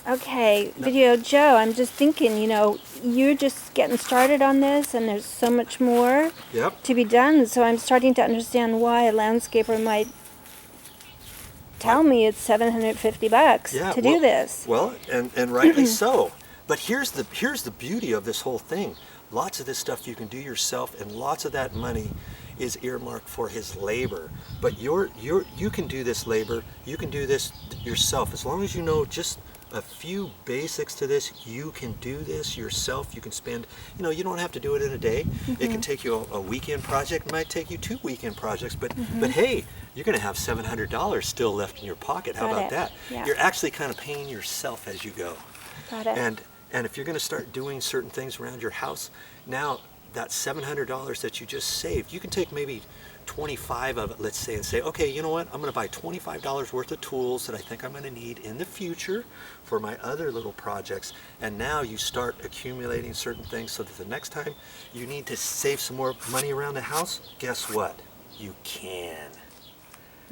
Okay, Video Joe, I'm just thinking, you know, you're just getting started on this and there's so much more to be done. So I'm starting to understand why a landscaper might tell me it's $750 to do this. Well, and rightly so. But here's the beauty of this whole thing. Lots of this stuff you can do yourself, and lots of that money is earmarked for his labor. But you can do this labor, you can do this yourself. As long as you know just a few basics to this, you can do this yourself. You can spend, you know, you don't have to do it in a day. It can take you a weekend project. It might take you 2 weekend projects, but hey, you're going to have $700 still left in your pocket. How about that? Yeah. You're actually kind of paying yourself as you go. Got it. And if you're going to start doing certain things around your house, now that $700 that you just saved, you can take maybe 25 of it, let's say, and say, okay, you know what, I'm going to buy $25 worth of tools that I think I'm going to need in the future for my other little projects. And now you start accumulating certain things so that the next time you need to save some more money around the house, guess what? You can.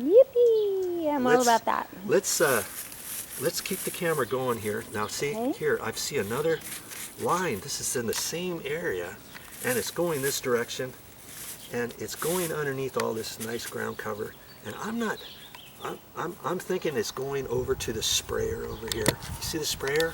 Yippee! I'm all about that. Let's keep the camera going here. Now see, here, I see another line. This is in the same area, and it's going this direction, and it's going underneath all this nice ground cover. And I'm thinking it's going over to the sprayer over here. You see the sprayer?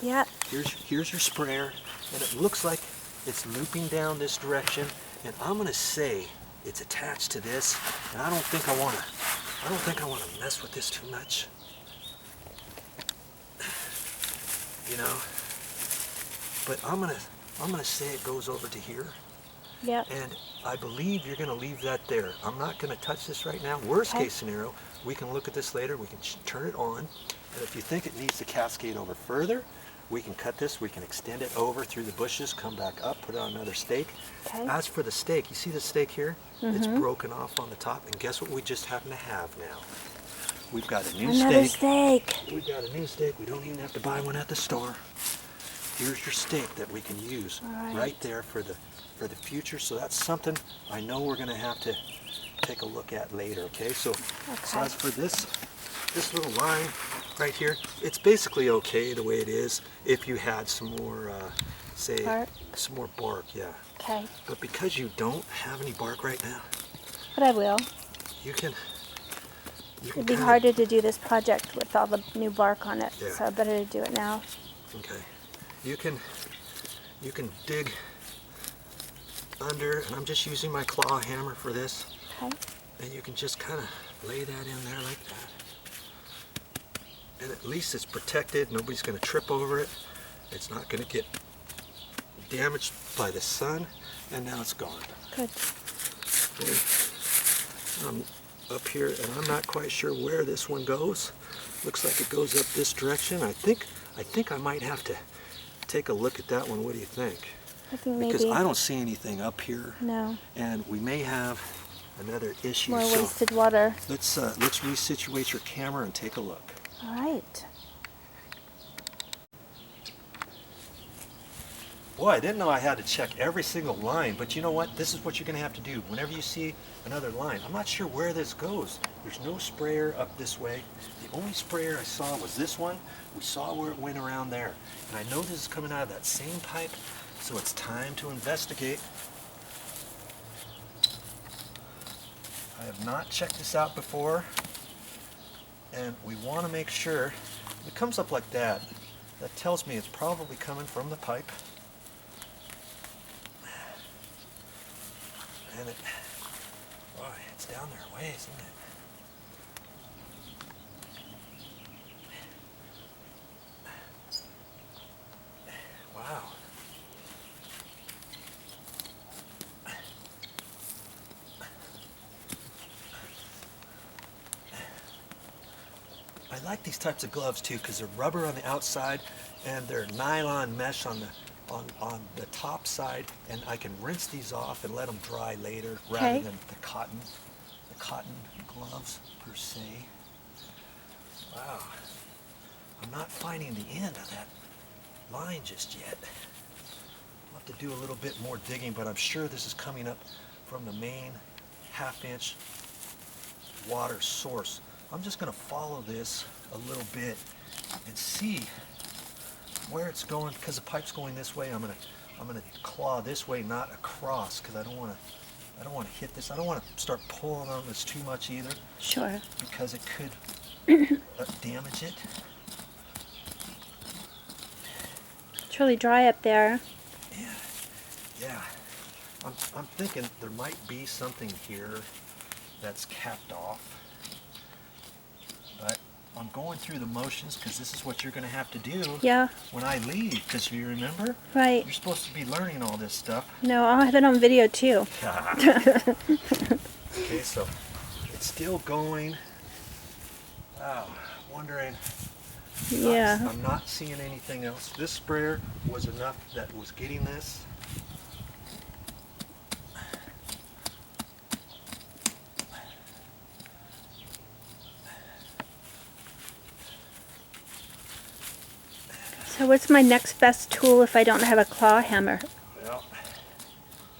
Yeah. Here's your sprayer, and it looks like it's looping down this direction, and I'm gonna say it's attached to this, and I don't think I wanna mess with this too much. You know, but I'm gonna say it goes over to here. Yep. And I believe you're gonna leave that there. I'm not gonna touch this right now. Worst case scenario, we can look at this later. We can turn it on, and if you think it needs to cascade over further, we can cut this. We can extend it over through the bushes, come back up, put it on another stake. As for the stake, you see the stake here? It's broken off on the top, and guess what we just happen to have now? We've got a new stake. We've got a new stake. We don't even have to buy one at the store. Here's your stake that we can use right there for the future. So that's something I know we're going to have to take a look at later. Okay. So as for this little line right here, it's basically okay the way it is. If you had some more, some more bark, yeah. Okay. But because you don't have any bark right now, but I will. You can It'd be harder to do this project with all the new bark on it, so better to do it now. Okay. You can dig under, and I'm just using my claw hammer for this. Okay. And you can just kind of lay that in there like that. And at least it's protected. Nobody's going to trip over it. It's not going to get damaged by the sun. And now it's gone. Good. Okay. Up here, and I'm not quite sure where this one goes. Looks like it goes up this direction. I think I might have to take a look at that one. What do you think? I think because maybe. I don't see anything up here. No. And we may have another issue. More wasted water. Let's resituate your camera and take a look. All right. Boy, I didn't know I had to check every single line, but you know what? This is what you're going to have to do. Whenever you see another line, I'm not sure where this goes. There's no sprayer up this way. The only sprayer I saw was this one. We saw where it went around there. And I know this is coming out of that same pipe, so it's time to investigate. I have not checked this out before, and we want to make sure. If it comes up like that, that tells me it's probably coming from the pipe. And boy, it's down there a ways, isn't it? Wow. I like these types of gloves too because they're rubber on the outside and they're nylon mesh on the top side, and I can rinse these off and let them dry later rather than the cotton gloves per se. Wow, I'm not finding the end of that line just yet. I'll have to do a little bit more digging, but I'm sure this is coming up from the main half-inch water source. I'm just going to follow this a little bit and see where it's going, because the pipe's going this way. I'm gonna claw this way, not across, because I don't want to hit this. I don't want to start pulling on this too much either. Sure. Because it could damage it. It's really dry up there. Yeah. I'm thinking there might be something here that's capped off. But I'm going through the motions because this is what you're going to have to do when I leave. Because you remember? Right. You're supposed to be learning all this stuff. No, I'll have it on video too. Okay, so it's still going. Wow, wondering. Yeah. I'm not seeing anything else. This sprayer was enough that was getting this. So what's my next best tool if I don't have a claw hammer? Well,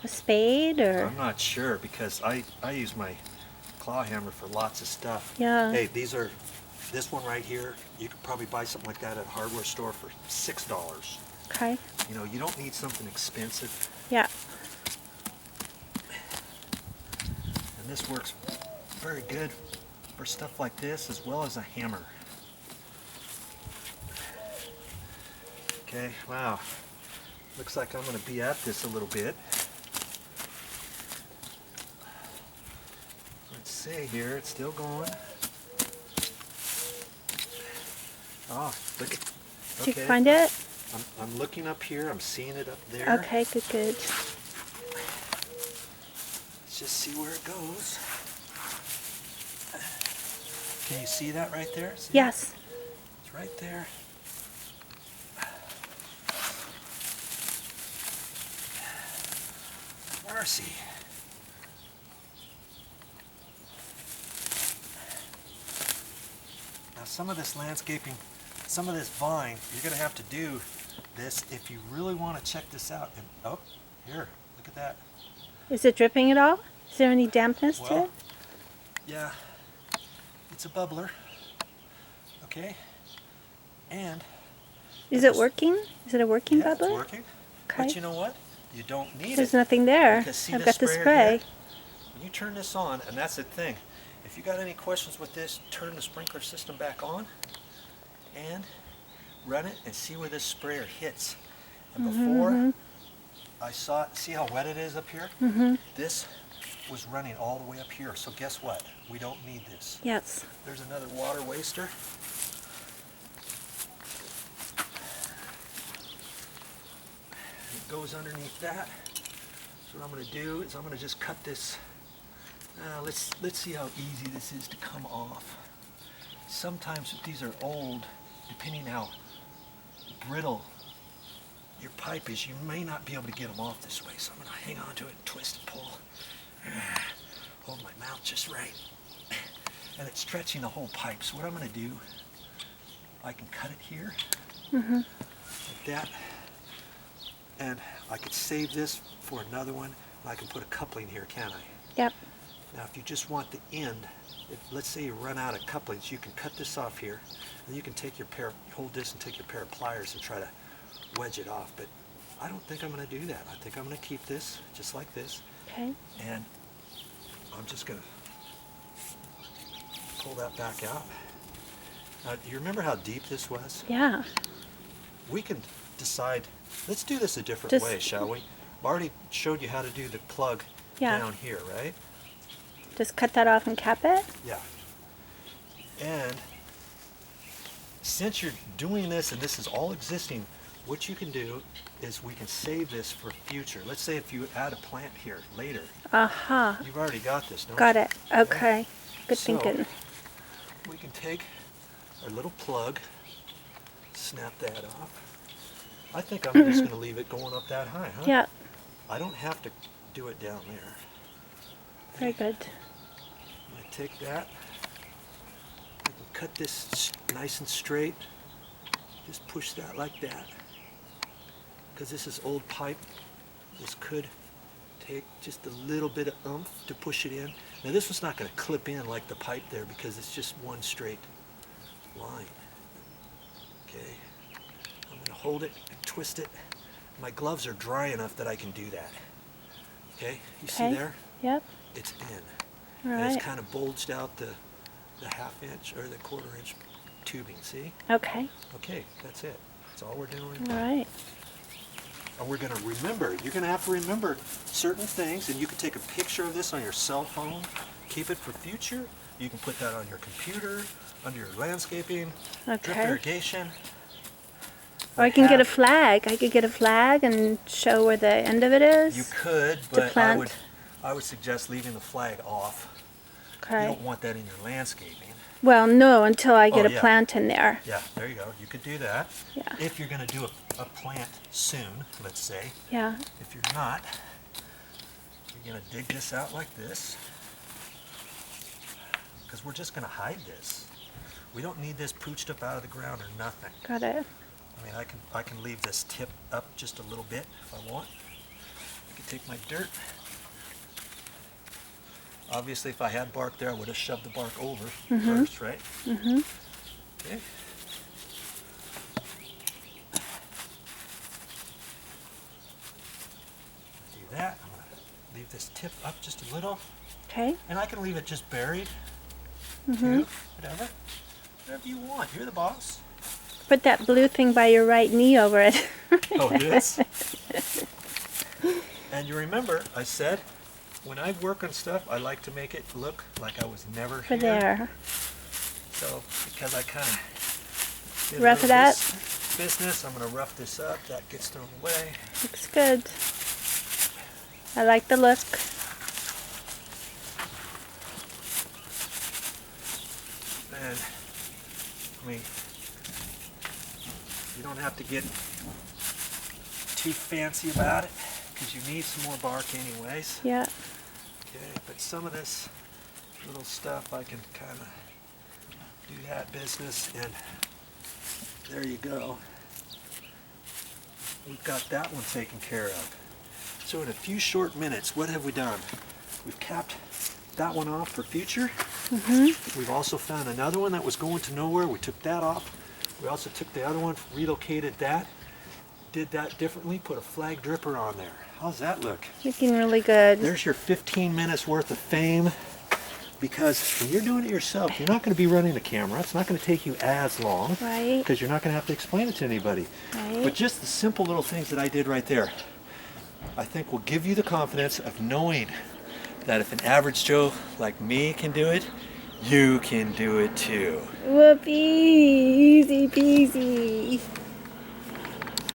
a spade or? I'm not sure because I use my claw hammer for lots of stuff. Yeah. Hey, this one right here, you could probably buy something like that at a hardware store for $6. Okay. You know, you don't need something expensive. Yeah. And this works very good for stuff like this as well as a hammer. Okay, wow. Looks like I'm going to be at this a little bit. Let's see here, it's still going. Oh, look at, Did you find it? I'm looking up here, I'm seeing it up there. Okay, good, good. Let's just see where it goes. Can you see that right there? See Yes. It's right there. Mercy. Now some of this landscaping, some of this vine, you're going to have to do this if you really want to check this out. And oh, here, look at that. Is it dripping at all? Is there any dampness to it? Yeah, it's a bubbler. Okay, and is it working? Is it a working bubbler? It's working. Okay. But you know what? You don't need There's it. nothing there. Because see I've this got the sprayer spray. here? When you turn this on, and that's the thing, if you got any questions with this, turn the sprinkler system back on and run it and see where this sprayer hits. And before I saw it, see how wet it is up here? This was running all the way up here. So guess what? We don't need this. Yes. There's another water waster. It goes underneath that. So what I'm going to do is I'm going to just cut this. Let's see how easy this is to come off. Sometimes if these are old, depending how brittle your pipe is, you may not be able to get them off this way. So I'm going to hang on to it and twist and pull. Hold my mouth just right. And it's stretching the whole pipe. So what I'm going to do, I can cut it here, like that. And I could save this for another one. And I can put a coupling here, can't I? Yep. Now if you just want the end, let's say you run out of couplings, you can cut this off here, and you can take your hold this and take your pair of pliers and try to wedge it off. But I don't think I'm going to do that. I think I'm going to keep this just like this. Okay. And I'm just going to pull that back out. Now, do you remember how deep this was? Yeah. We can decide, let's do this a different way, shall we? I've already showed you how to do the plug down here, right? Just cut that off and cap it? Yeah. And since you're doing this and this is all existing, what you can do is we can save this for future. Let's say if you add a plant here later. You've already got this, don't you? Got it. Okay. Good thinking. We can take our little plug, snap that off. I think I'm just going to leave it going up that high, huh? Yeah. I don't have to do it down there. Very good. I take that. I can cut this nice and straight. Just push that like that. Because this is old pipe, this could take just a little bit of oomph to push it in. Now this one's not going to clip in like the pipe there because it's just one straight line. Okay, I'm going to hold it and twist it. My gloves are dry enough that I can do that. Okay, you see there? Yep. It's in. All And right. it's kind of bulged out the ½ inch or the ½ inch tubing, see? Okay. Okay, that's it. That's all we're doing. All right. And we're going to remember, you're going to have to remember certain things, and you can take a picture of this on your cell phone, keep it for future. You can put that on your computer, under your landscaping, drip irrigation. Or I can get a flag. I could get a flag and show where the end of it is. You could, but I would suggest leaving the flag off. Okay. You don't want that in your landscaping. Well, no, until I get a plant in there. Yeah, there you go. You could do that. Yeah. If you're going to do a plant soon, let's say. Yeah. If you're not, you're going to dig this out like this. Because we're just going to hide this. We don't need this pooched up out of the ground or nothing. Got it. I mean, I can leave this tip up just a little bit if I want. I can take my dirt. Obviously, if I had bark there, I would have shoved the bark over first, right? Mm-hmm. Okay. Do that. I'm going to leave this tip up just a little. Okay. And I can leave it just buried, too, whatever. Whatever you want. You're the boss. Put that blue thing by your right knee over it. Oh, this? And you remember, I said, when I work on stuff, I like to make it look like I was never here. There. So, because I kind of did rough it up. Business, I'm going to rough this up. That gets thrown away. Looks good. I like the look. And, I mean, you don't have to get too fancy about it, because you need some more bark anyways. Yeah. Okay, but some of this little stuff I can kind of do that business, and there you go. We've got that one taken care of. So in a few short minutes, what have we done? We've capped that one off for future. We've also found another one that was going to nowhere. We took that off. We also took the other one, relocated that, did that differently, put a flag dripper on there. How's that look? Looking really good. There's your 15 minutes worth of fame, because when you're doing it yourself, you're not going to be running a camera. It's not going to take you as long, Right. because you're not going to have to explain it to anybody. Right. But just the simple little things that I did right there, I think will give you the confidence of knowing that if an average Joe like me can do it, you can do it too. Whoopee! Easy peasy.